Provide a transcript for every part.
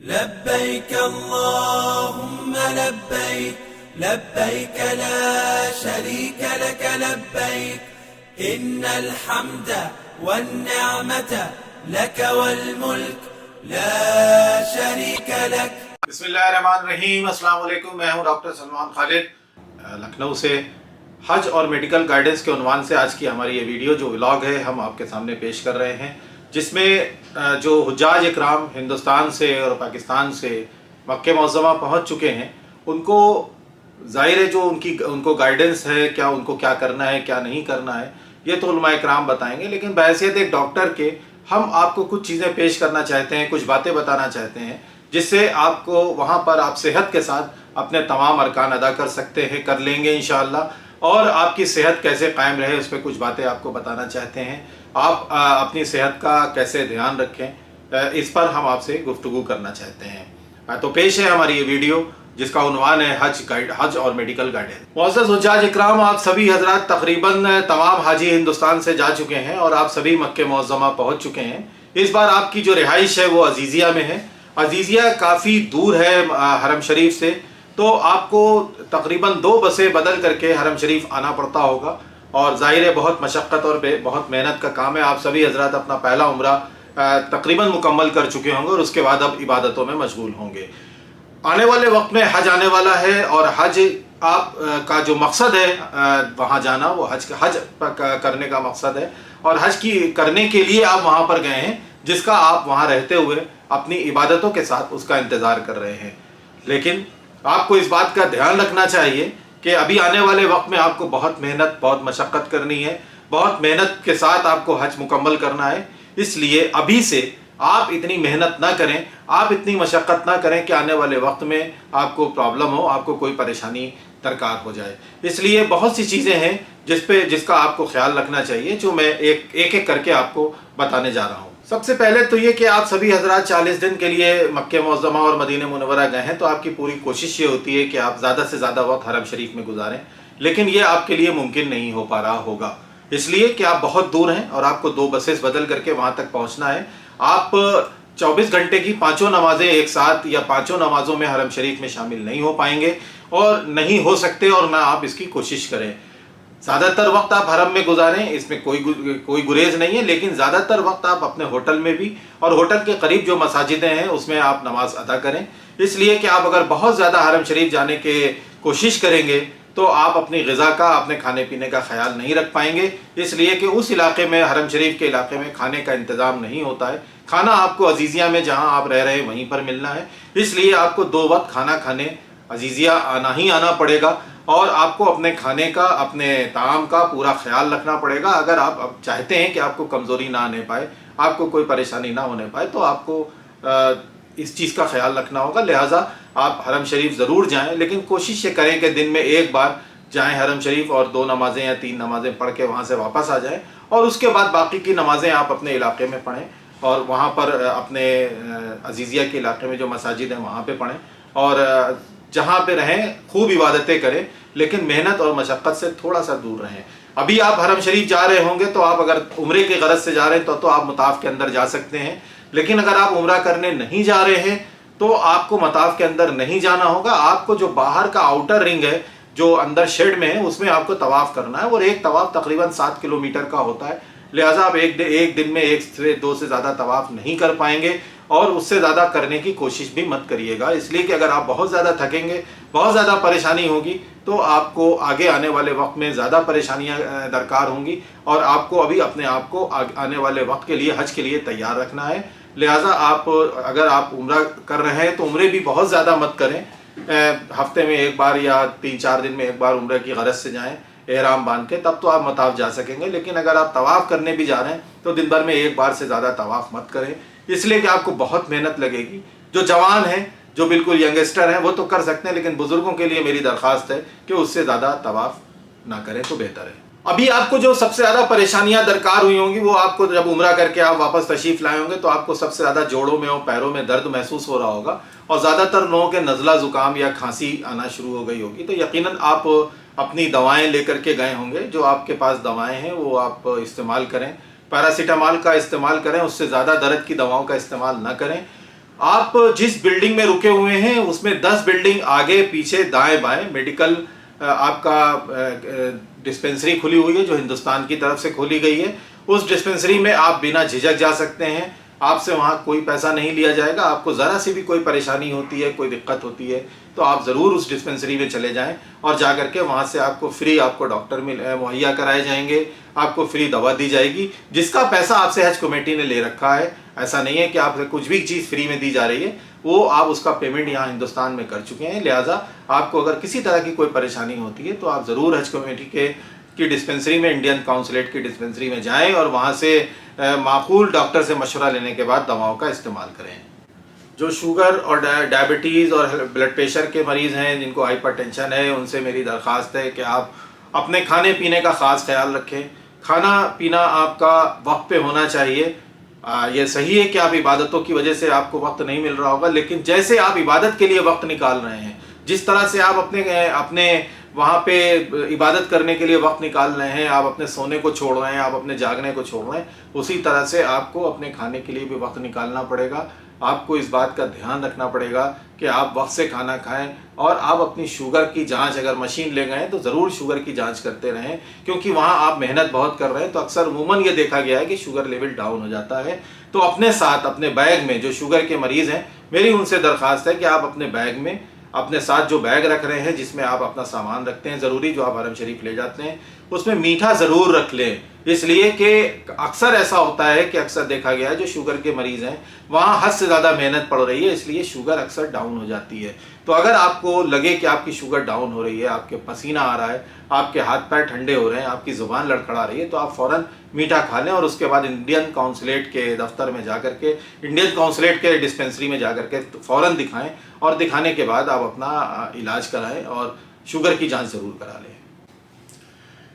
لبيك اللهم لبيك لبيك لا شريك لك لبيك إن الحمد والنعمة لك والملك لا شريك لك. بسم اللہ الرحمن الرحیم. السلام علیکم. میں ہوں ڈاکٹر سلمان خالد لکھنؤ سے. حج اور میڈیکل گائیڈنس کے عنوان سے آج کی ہماری یہ ویڈیو جو ولاگ ہے ہم آپ کے سامنے پیش کر رہے ہیں، جس میں جو حجاج اکرام ہندوستان سے اور پاکستان سے مکہ معظمہ پہنچ چکے ہیں ان کو ظاہر ہے جو ان کو گائیڈنس ہے، کیا ان کو کیا کرنا ہے کیا نہیں کرنا ہے یہ تو علماء اکرام بتائیں گے، لیکن بحیثیت ایک ڈاکٹر کے ہم آپ کو کچھ چیزیں پیش کرنا چاہتے ہیں، کچھ باتیں بتانا چاہتے ہیں جس سے آپ کو وہاں پر آپ صحت کے ساتھ اپنے تمام ارکان ادا کر سکتے ہیں، کر لیں گے انشاءاللہ. اور آپ کی صحت کیسے قائم رہے اس پہ کچھ باتیں آپ کو بتانا چاہتے ہیں. آپ اپنی صحت کا کیسے دھیان رکھیں اس پر ہم آپ سے گفتگو کرنا چاہتے ہیں. تو پیش ہے ہماری یہ ویڈیو جس کا عنوان ہے حج اور میڈیکل گائیڈنس. معزز حجاج اکرام، آپ سبھی حضرات تقریباً تمام حاجی ہندوستان سے جا چکے ہیں اور آپ سبھی مکہ معظمہ پہنچ چکے ہیں. اس بار آپ کی جو رہائش ہے وہ عزیزیہ میں ہے. عزیزیہ کافی دور ہے حرم شریف سے، تو آپ کو تقریباً 2 بسیں بدل کر کے حرم شریف آنا پڑتا ہوگا، اور ظاہر ہے بہت مشقت اور بہت محنت کا کام ہے. آپ سبھی حضرات اپنا پہلا عمرہ تقریباً مکمل کر چکے ہوں گے اور اس کے بعد اب عبادتوں میں مشغول ہوں گے. آنے والے وقت میں حج آنے والا ہے، اور حج آپ کا جو مقصد ہے وہاں جانا وہ حج کرنے کا مقصد ہے، اور حج کی کرنے کے لیے آپ وہاں پر گئے ہیں جس کا آپ وہاں رہتے ہوئے اپنی عبادتوں کے ساتھ اس کا انتظار کر رہے ہیں. لیکن آپ کو اس بات کا دھیان رکھنا چاہیے کہ ابھی آنے والے وقت میں آپ کو بہت محنت بہت مشقت کرنی ہے، بہت محنت کے ساتھ آپ کو حج مکمل کرنا ہے. اس لیے ابھی سے آپ اتنی محنت نہ کریں، آپ اتنی مشقت نہ کریں کہ آنے والے وقت میں آپ کو پرابلم ہو، آپ کو کوئی پریشانی درکار ہو جائے. اس لیے بہت سی چیزیں ہیں جس کا آپ کو خیال رکھنا چاہیے، جو میں ایک کر کے آپ کو بتانے جا رہا ہوں. سب سے پہلے تو یہ کہ آپ سبھی حضرات 40 دن کے لیے مکہ معظمہ اور مدینہ منورہ گئے ہیں، تو آپ کی پوری کوشش یہ ہوتی ہے کہ آپ زیادہ سے زیادہ وقت حرم شریف میں گزاریں، لیکن یہ آپ کے لیے ممکن نہیں ہو پا رہا ہوگا اس لیے کہ آپ بہت دور ہیں اور آپ کو 2 بسیں بدل کر کے وہاں تک پہنچنا ہے. آپ 24 گھنٹے کی 5 نمازیں ایک ساتھ یا 5 نمازوں میں حرم شریف میں شامل نہیں ہو پائیں گے، اور نہیں ہو سکتے، اور نہ آپ اس کی کوشش کریں. زیادہ تر وقت آپ حرم میں گزاریں، اس میں کوئی گریز نہیں ہے، لیکن زیادہ تر وقت آپ اپنے ہوٹل میں بھی اور ہوٹل کے قریب جو مساجدیں ہیں اس میں آپ نماز ادا کریں. اس لیے کہ آپ اگر بہت زیادہ حرم شریف جانے کی کوشش کریں گے تو آپ اپنی غذا کا، اپنے کھانے پینے کا خیال نہیں رکھ پائیں گے، اس لیے کہ اس علاقے میں، حرم شریف کے علاقے میں کھانے کا انتظام نہیں ہوتا ہے. کھانا آپ کو عزیزیہ میں جہاں آپ رہ رہے ہیں وہیں پر ملنا ہے، اس لیے آپ کو 2 وقت کھانا کھانے عزیزیہ آنا پڑے گا، اور آپ کو اپنے کھانے کا، اپنے طعام کا پورا خیال رکھنا پڑے گا. اگر آپ چاہتے ہیں کہ آپ کو کمزوری نہ آنے پائے، آپ کو کوئی پریشانی نہ ہونے پائے، تو آپ کو اس چیز کا خیال رکھنا ہوگا. لہٰذا آپ حرم شریف ضرور جائیں، لیکن کوشش یہ کریں کہ دن میں ایک بار جائیں حرم شریف، اور 2 نمازیں یا 3 نمازیں پڑھ کے وہاں سے واپس آ جائیں، اور اس کے بعد باقی کی نمازیں آپ اپنے علاقے میں پڑھیں، اور وہاں پر اپنے عزیزیہ کے علاقے میں جو مساجد ہیں وہاں پہ پڑھیں، اور جہاں پہ رہیں خوب عبادتیں کریں، لیکن محنت اور مشقت سے تھوڑا سا دور رہیں. ابھی آپ حرم شریف جا رہے ہوں گے تو آپ اگر عمرے کے غرض سے جا رہے ہیں تو آپ مطاف کے اندر جا سکتے ہیں، لیکن اگر آپ عمرہ کرنے نہیں جا رہے ہیں تو آپ کو مطاف کے اندر نہیں جانا ہوگا. آپ کو جو باہر کا آؤٹر رنگ ہے جو اندر شیڈ میں ہے اس میں آپ کو طواف کرنا ہے، اور ایک طواف تقریباً 7 کلومیٹر کا ہوتا ہے. لہٰذا آپ ایک دن میں 1 سے 2 سے زیادہ طواف نہیں کر پائیں گے، اور اس سے زیادہ کرنے کی کوشش بھی مت کریے گا، اس لیے کہ اگر آپ بہت زیادہ تھکیں گے، بہت زیادہ پریشانی ہوگی، تو آپ کو آگے آنے والے وقت میں زیادہ پریشانیاں درکار ہوں گی، اور آپ کو ابھی اپنے آپ کو آنے والے وقت کے لیے، حج کے لیے تیار رکھنا ہے. لہٰذا اگر آپ عمرہ کر رہے ہیں تو عمرے بھی بہت زیادہ مت کریں. ہفتے میں ایک بار یا 3-4 دن میں ایک بار عمرہ کی غرض سے جائیں احرام باندھ کے، تب تو آپ مطاف جا سکیں گے. لیکن اگر آپ طواف کرنے بھی جا رہے ہیں تو دن بھر میں ایک بار سے زیادہ طواف مت کریں، اس لیے کہ آپ کو بہت محنت لگے گی. جو جوان ہیں، جو بالکل ینگسٹر ہیں، وہ تو کر سکتے ہیں، لیکن بزرگوں کے لیے میری درخواست ہے کہ اس سے زیادہ طواف نہ کریں تو بہتر ہے. ابھی آپ کو جو سب سے زیادہ پریشانیاں درکار ہوئی ہوں گی وہ آپ کو جب عمرہ کر کے آپ واپس تشریف لائے ہوں گے تو آپ کو سب سے زیادہ جوڑوں میں اور پیروں میں درد محسوس ہو رہا ہوگا، اور زیادہ تر لوگوں کے نزلہ زکام یا کھانسی آنا شروع ہو گئی ہوگی. تو یقیناً آپ اپنی دوائیں لے کر کے گئے ہوں گے، جو آپ کے پاس دوائیں ہیں وہ آپ استعمال کریں. پیراسیٹامال کا استعمال کریں، اس سے زیادہ درد کی دواؤں کا استعمال نہ کریں. آپ जिस बिल्डिंग में रुके हुए हैं उसमें 10 बिल्डिंग आगे पीछे दाएं बाएं मेडिकल आपका डिस्पेंसरी खुली हुई है जो हिंदुस्तान की तरफ से खोली गई है। उस डिस्पेंसरी में आप बिना झिझक जा सकते हैं। आपसे वहाँ कोई पैसा नहीं लिया जाएगा। आपको ज़रा सी भी कोई परेशानी होती है, कोई दिक्कत होती है तो आप ज़रूर उस डिस्पेंसरी में चले जाएं और जा करके वहाँ से आपको फ्री आपको डॉक्टर मुहैया कराए जाएंगे, आपको फ्री दवा दी जाएगी जिसका पैसा आपसे हज कमेटी ने ले रखा है। ऐसा नहीं है कि आपसे कुछ भी चीज़ फ्री में दी जा रही है, वो आप उसका पेमेंट यहाँ हिंदुस्तान में कर चुके हैं। लिहाजा आपको अगर किसी तरह की कोई परेशानी होती है तो आप ज़रूर हज कमेटी की डिस्पेंसरी में, इंडियन काउंसलेट की डिस्पेंसरी में जाएं और वहाँ से माकूल डॉक्टर से मशवरा लेने के बाद दवाओं का इस्तेमाल करें। जो शुगर और डायबिटीज़ और ब्लड प्रेशर के मरीज़ हैं, जिनको हाइपरटेंशन है, उनसे मेरी दरख्वास्त है कि आप अपने खाने पीने का ख़ास ख्याल रखें। खाना पीना आपका वक्त पे होना चाहिए। ये सही है कि आप इबादतों की वजह से आपको वक्त नहीं मिल रहा होगा, लेकिन जैसे आप इबादत के लिए वक्त निकाल रहे हैं, जिस तरह से आप अपने वहाँ पे इबादत करने के लिए वक्त निकाल रहे हैं, आप अपने सोने को छोड़ रहे हैं, आप अपने जागने को छोड़ रहे हैं, उसी तरह से आपको अपने खाने के लिए भी वक्त निकालना पड़ेगा। आपको इस बात का ध्यान रखना पड़ेगा कि आप वक्त से खाना खाएं और आप अपनी शुगर की जांच, अगर मशीन ले गए तो ज़रूर शुगर की जांच करते रहें, क्योंकि वहाँ आप मेहनत बहुत कर रहे हैं तो अक्सर अमूमन ये देखा गया है कि शुगर लेवल डाउन हो जाता है। तो अपने साथ अपने बैग में जो शुगर के मरीज़ हैं, मेरी उनसे दरख्वास्त है कि आप अपने बैग में अपने साथ जो बैग रख रहे हैं जिसमें आप अपना सामान रखते हैं ज़रूरी, जो आप हरम शरीफ ले जाते हैं, उसमें मीठा ज़रूर रख लें। इसलिए कि अक्सर ऐसा होता है कि अक्सर देखा गया है जो शुगर के मरीज़ हैं वहाँ हद से ज़्यादा मेहनत पड़ रही है, इसलिए शुगर अक्सर डाउन हो जाती है। तो अगर आपको लगे कि आपकी शुगर डाउन हो रही है, आपके पसीना आ रहा है, आपके हाथ पैर ठंडे हो रहे हैं, आपकी ज़ुबान लड़खड़ा रही है, तो आप फ़ौरन मीठा खा लें और उसके बाद इंडियन काउंसलेट के दफ्तर में जा करके, इंडियन काउंसलेट के डिस्पेंसरी में जा करके फ़ौरन दिखाएं और दिखाने के बाद आप अपना इलाज कराएं और शुगर की जांच ज़रूर करा लें।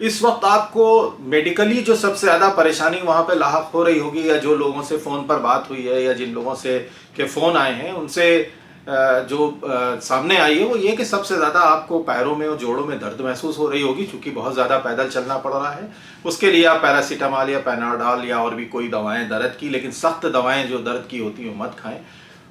इस वक्त आपको मेडिकली जो सबसे ज़्यादा परेशानी वहाँ पे लाहक हो रही होगी, या जो लोगों से फ़ोन पर बात हुई है या जिन लोगों से के फ़ोन आए हैं उनसे सामने आई है, वो ये कि सबसे ज़्यादा आपको पैरों में और जोड़ों में दर्द महसूस हो रही होगी, क्योंकि बहुत ज़्यादा पैदल चलना पड़ रहा है। उसके लिए आप पैरासीटामॉल या पैनाडॉल या और भी कोई दवाएं दर्द की, लेकिन सख्त दवाएं जो दर्द की होती हैं मत खाएं,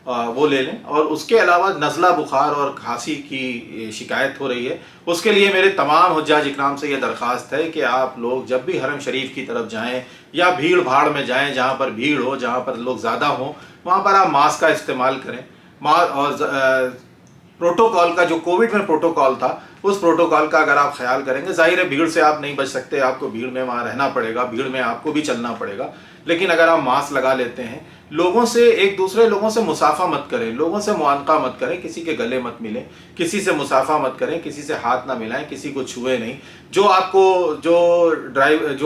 वो ले लें। और उसके अलावा नज़ला, बुखार और खांसी की शिकायत हो रही है, उसके लिए मेरे तमाम हुज्जाज इकराम से ये दरख्वास्त है कि आप लोग जब भी हरम शरीफ की तरफ जाएं या भीड़ भाड़ में जाएं, जहाँ पर भीड़ हो, जहाँ पर लोग ज़्यादा हों, वहाँ पर आप मास्क का इस्तेमाल करें। और प्रोटोकॉल का जो कोविड में प्रोटोकॉल था, उस प्रोटोकॉल का अगर आप ख्याल करेंगे, जाहिर है भीड़ से आप नहीं बच सकते, आपको भीड़ में वहाँ रहना पड़ेगा, भीड़ में आपको भी चलना पड़ेगा, लेकिन अगर आप मास्क लगा लेते हैं, लोगों से, एक दूसरे लोगों से मुसाफा मत करें, लोगों से मुआनका मत करें, किसी के गले मत मिलें, किसी से मुसाफा मत करें, किसी से हाथ ना मिलाएं, किसी को छुए नहीं। जो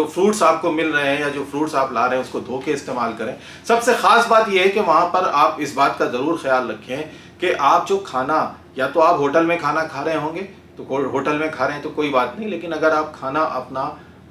फ्रूट्स आपको मिल रहे हैं या जो फ्रूट्स आप ला रहे हैं उसको धो के इस्तेमाल करें। सबसे ख़ास बात यह है कि वहाँ पर आप इस बात का ज़रूर ख्याल रखें कि आप जो खाना, या तो आप होटल में खाना खा रहे होंगे तो होटल में खा रहे हैं तो कोई बात नहीं, लेकिन अगर आप खाना अपना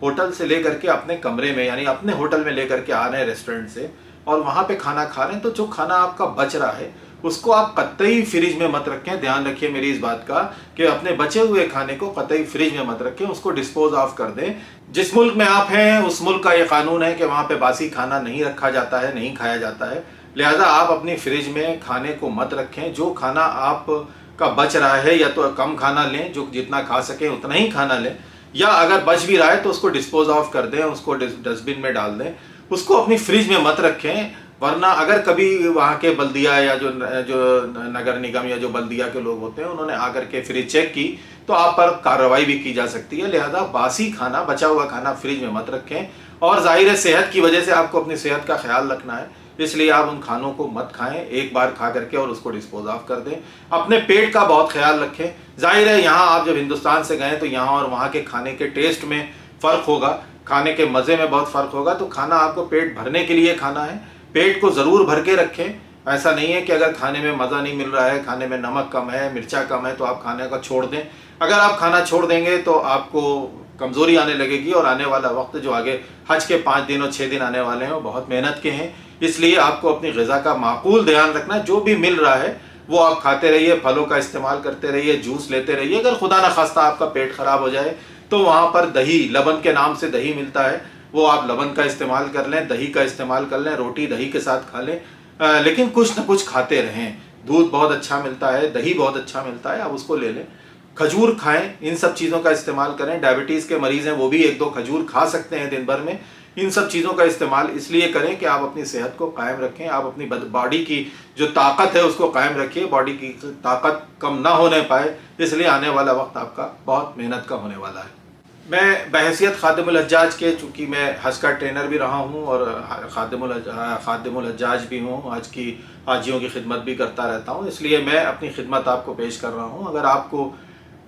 होटल से ले करके अपने कमरे में, यानी अपने होटल में ले करके आ रहे हैं रेस्टोरेंट से, और वहाँ पे खाना खा रहे हैं, तो जो खाना आपका बच रहा है उसको आप कतई फ्रिज में मत रखें। ध्यान रखिए मेरी इस बात का कि अपने बचे हुए खाने को कतई फ्रिज में मत रखें, उसको डिस्पोज ऑफ कर दें। जिस मुल्क में आप हैं उस मुल्क का ये कानून है कि वहाँ पे बासी खाना नहीं रखा जाता है, नहीं खाया जाता है, लिहाजा आप अपनी फ्रिज में खाने को मत रखें। जो खाना आप का बच रहा है या तो कम खाना लें, जो जितना खा सकें उतना ही खाना लें, या अगर बच भी रहा है तो उसको डिस्पोज ऑफ कर दें, उसको डस्टबिन में डाल दें, उसको अपनी फ्रिज में मत रखें। वरना अगर कभी वहाँ के बल्दिया या जो नगर निगम या जो बल्दिया के लोग होते हैं उन्होंने आकर के फ्रिज चेक की तो आप पर कार्रवाई भी की जा सकती है। लिहाजा बासी खाना, बचा हुआ खाना फ्रिज में मत रखें। और जाहिर है सेहत की वजह से आपको अपनी सेहत का ख्याल रखना है, इसलिए आप उन खानों को मत खाएं, एक बार खा करके और उसको डिस्पोज ऑफ कर दें। अपने पेट का बहुत ख्याल रखें। जाहिर है यहाँ आप जब हिंदुस्तान से गए तो यहाँ और वहाँ के खाने के टेस्ट में फ़र्क होगा, खाने के मज़े में बहुत फ़र्क होगा। तो खाना आपको पेट भरने के लिए खाना है, पेट को ज़रूर भर के रखें। ऐसा नहीं है कि अगर खाने में मज़ा नहीं मिल रहा है, खाने में नमक कम है, मिर्चा कम है, तो आप खाने का छोड़ दें। अगर आप खाना छोड़ देंगे तो आपको कमज़ोरी आने लगेगी, और आने वाला वक्त जो आगे हज के 5 दिन और 6 दिन आने वाले हैं वो बहुत मेहनत के हैं। इसलिए आपको अपनी ग़िज़ा का माकूल ध्यान रखना है। जो भी मिल रहा है वो आप खाते रहिए, फलों का इस्तेमाल करते रहिए, जूस लेते रहिए। अगर खुदा न खास्ता आपका पेट ख़राब हो जाए तो वहाँ पर दही, लबन के नाम से दही मिलता है, वो आप लबन का इस्तेमाल कर लें, दही का इस्तेमाल कर लें, रोटी दही के साथ खा लें। लेकिन कुछ न कुछ खाते रहें। दूध बहुत अच्छा मिलता है, दही बहुत अच्छा मिलता है, आप उसको ले लें। खजूर खाएं, इन सब चीज़ों का इस्तेमाल करें। डायबिटीज़ के मरीज़ हैं वो भी 1-2 खजूर खा सकते हैं दिन भर में। इन सब चीज़ों का इस्तेमाल इसलिए करें कि आप अपनी सेहत को कायम रखें, आप अपनी बॉडी की जो ताकत है उसको कायम रखिए, बॉडी की ताकत कम ना होने पाए, इसलिए आने वाला वक्त आपका बहुत मेहनत का होने वाला है। मैं बहैसियत खादिमुल हज्जाज के, चूँकि मैं हज का ट्रेनर भी रहा हूँ और खादिमुल हज्जाज भी हूँ, आज की हाजियों की खिदमत भी करता रहता हूँ, इसलिए मैं अपनी खिदमत आपको पेश कर रहा हूँ। अगर आपको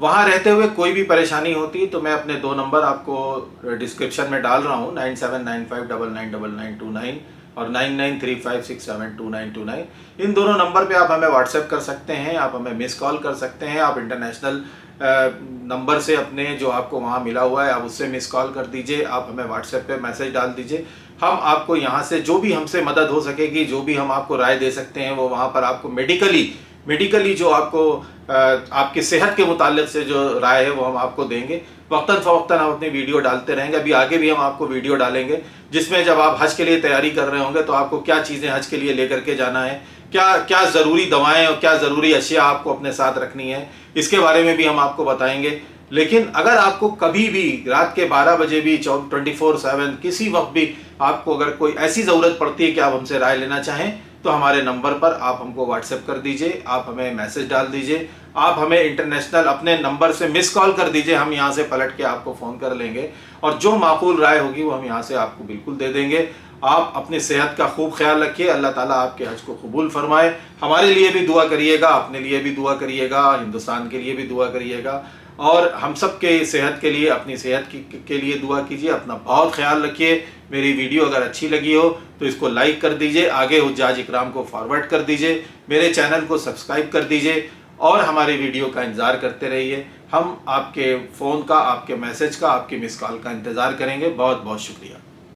वहाँ रहते हुए कोई भी परेशानी होती तो मैं अपने 2 नंबर आपको डिस्क्रिप्शन में डाल रहा हूँ, 9795999929 और 9935672929। इन दोनों नंबर पे आप हमें व्हाट्सएप कर सकते हैं, आप हमें मिस कॉल कर सकते हैं, आप इंटरनेशनल नंबर से अपने जो आपको वहाँ मिला हुआ है आप उससे मिस कॉल कर दीजिए, आप हमें व्हाट्सएप पे मैसेज डाल दीजिए। हम आपको यहाँ से जो भी हमसे मदद हो सकेगी, जो भी हम आपको राय दे सकते हैं, वो वहाँ पर आपको मेडिकली जो आपको आपकी सेहत के मुताल्लिक से जो राय है वो हम आपको देंगे। वक्तन फ़वक्तन हम अपनी वीडियो डालते रहेंगे। अभी आगे भी हम आपको वीडियो डालेंगे जिसमें जब आप हज के लिए तैयारी कर रहे होंगे तो आपको क्या चीज़ें हज के लिए लेकर के जाना है, क्या ज़रूरी दवाएं और क्या ज़रूरी अशिया आपको अपने साथ रखनी है, इसके बारे में भी हम आपको बताएंगे। लेकिन अगर आपको कभी भी रात के 12 बजे भी 24/7 किसी वक्त भी आपको अगर कोई ऐसी ज़रूरत पड़ती है कि आप हमसे राय लेना चाहें तो हमारे नंबर पर आप हमको व्हाट्सएप कर दीजिए, आप हमें मैसेज डाल दीजिए, आप हमें इंटरनेशनल अपने नंबर से मिस कॉल कर दीजिए, हम यहाँ से पलट के आपको फ़ोन कर लेंगे और जो माकूल राय होगी वो हम यहाँ से आपको बिल्कुल दे देंगे। आप अपनी सेहत का खूब ख्याल रखिए, अल्लाह ताला आपके हज को कबूल फरमाए। हमारे लिए भी दुआ करिएगा, अपने लिए भी दुआ करिएगा, हिंदुस्तान के लिए भी दुआ करिएगा और हम सब के सेहत के लिए, अपनी सेहत के लिए दुआ कीजिए। अपना बहुत ख्याल रखिए। मेरी वीडियो अगर अच्छी लगी हो तो इसको लाइक कर दीजिए, आगे हुज्जाज इकराम को फॉरवर्ड कर दीजिए, मेरे चैनल को सब्सक्राइब कर दीजिए और हमारी वीडियो का इंतज़ार करते रहिए। हम आपके फ़ोन का, आपके मैसेज का, आपके मिस कॉल का इंतज़ार करेंगे। बहुत बहुत शुक्रिया।